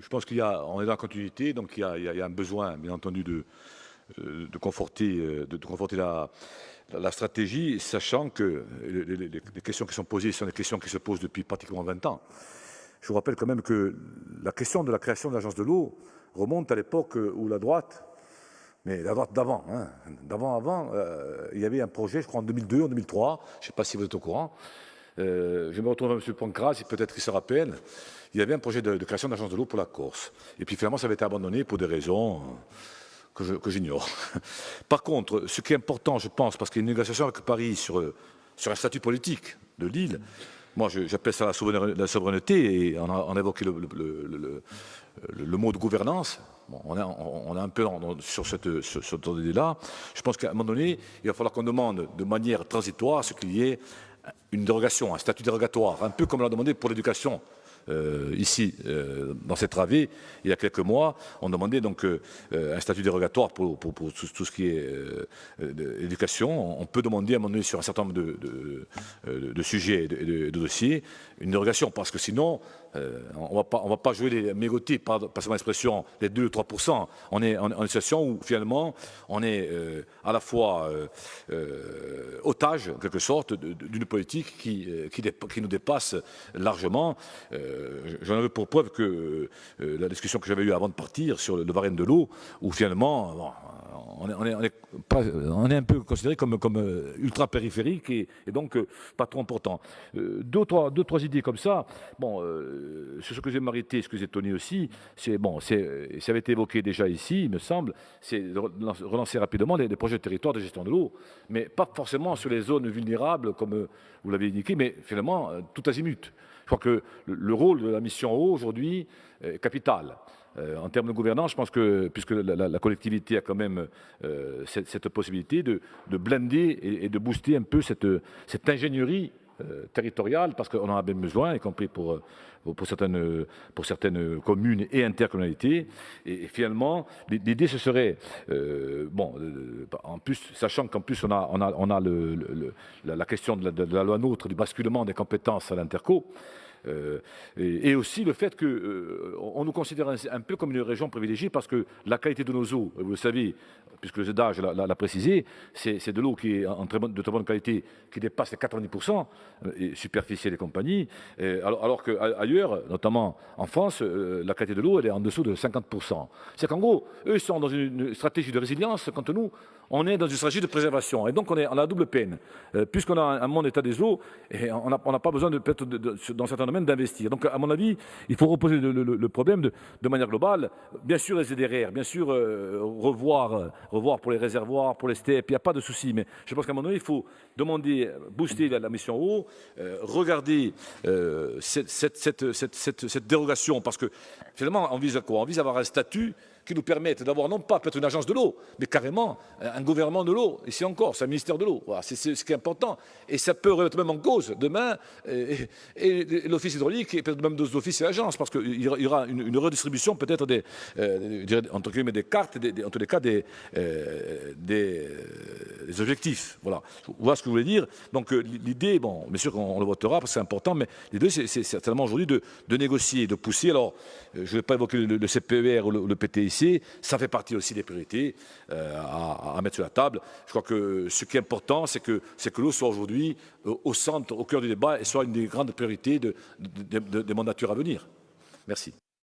je pense qu'on est dans la continuité, donc il y a un besoin, bien entendu, de conforter la stratégie, sachant que les questions qui sont posées sont des questions qui se posent depuis pratiquement 20 ans. Je vous rappelle quand même que la question de la création de l'agence de l'eau remonte à l'époque où la droite, mais la droite d'avant, il y avait un projet, je crois en 2002, en 2003, je ne sais pas si vous êtes au courant, je me retrouve avec M. Pancras, peut-être qu'il se rappelle, il y avait un projet de création d'agence de l'eau pour la Corse. Et puis finalement, ça avait été abandonné pour des raisons que j'ignore. Par contre, ce qui est important, je pense, parce qu'il y a une négociation avec Paris sur un statut politique de l'île, moi j'appelle ça la souveraineté, et on a évoqué le mot de gouvernance. Bon, on est un peu sur cette idée-là. Je pense qu'à un moment donné, il va falloir qu'on demande de manière transitoire ce qu'il y ait une dérogation, un statut dérogatoire, un peu comme on l'a demandé pour l'éducation. Ici, dans cette travée, il y a quelques mois, on demandait donc un statut dérogatoire pour tout ce qui est éducation. On peut demander à un moment donné sur un certain nombre de sujets et de dossiers une dérogation, parce que sinon, on va pas jouer les mégotés, passez mon expression, les 2 ou 3%. On est en situation où finalement, on est à la fois otage, en quelque sorte, d'une politique qui nous dépasse largement. J'en avais pour preuve que la discussion que j'avais eue avant de partir sur le Varenne de l'eau, où finalement, bon, on est un peu considéré comme ultra périphérique et donc pas trop important. Deux, trois idées comme ça. Bon, sur ce que j'ai m'arrêté, ce que j'ai tenu aussi, ça avait été évoqué déjà ici, il me semble, c'est de relancer rapidement les projets de territoire de gestion de l'eau, mais pas forcément sur les zones vulnérables comme vous l'avez indiqué, mais finalement tout azimut. Je crois que le rôle de la mission eau aujourd'hui est capital. En termes de gouvernance, je pense que, puisque la collectivité a quand même cette possibilité de blinder et de booster un peu cette ingénierie territoriale, parce qu'on en a bien besoin, y compris pour certaines communes et intercommunalités. Et finalement, l'idée, ce serait, en plus, sachant qu'en plus, on a la question de la loi NOTRe, du basculement des compétences à l'interco, et aussi le fait qu'on nous considère un peu comme une région privilégiée parce que la qualité de nos eaux, vous le savez, puisque le ZEDAGE l'a précisé, c'est de l'eau qui est de très bonne qualité, qui dépasse les 90%, superficielle et compagnie, alors qu'ailleurs, notamment en France, la qualité de l'eau, elle est en dessous de 50%. C'est qu'en gros, eux sont dans une stratégie de résilience, quand nous, on est dans une stratégie de préservation. Et donc, on a la double peine. Puisqu'on a un bon état des eaux, et on n'a pas besoin, dans certains domaines, d'investir. Donc, à mon avis, il faut reposer le problème de manière globale. Bien sûr, les ZRR, bien sûr, revoir pour les réservoirs, pour les steppes, il n'y a pas de souci. Mais je pense qu'à un moment donné, il faut demander, booster la mission eau, regarder cette dérogation, parce que finalement, on vise à quoi? On vise à avoir un statut qui nous permettent d'avoir non pas peut-être une agence de l'eau, mais carrément un gouvernement de l'eau. Ici encore, c'est un ministère de l'eau. Voilà, c'est ce qui est important. Et ça peut remettre même en cause demain et l'office hydraulique et peut-être même d'autres offices et agences, parce qu'il y aura une redistribution peut-être entre guillemets des cartes, en tous les cas des objectifs. Voilà. Voilà ce que je voulais dire. Donc l'idée, bon, bien sûr qu'on le votera parce que c'est important, mais l'idée c'est certainement aujourd'hui de négocier, de pousser. Alors, je ne vais pas évoquer le CPER ou le PTIC, ça fait partie aussi des priorités à mettre sur la table. Je crois que ce qui est important, c'est que l'eau soit aujourd'hui au centre, au cœur du débat et soit une des grandes priorités des mandatures à venir. Merci.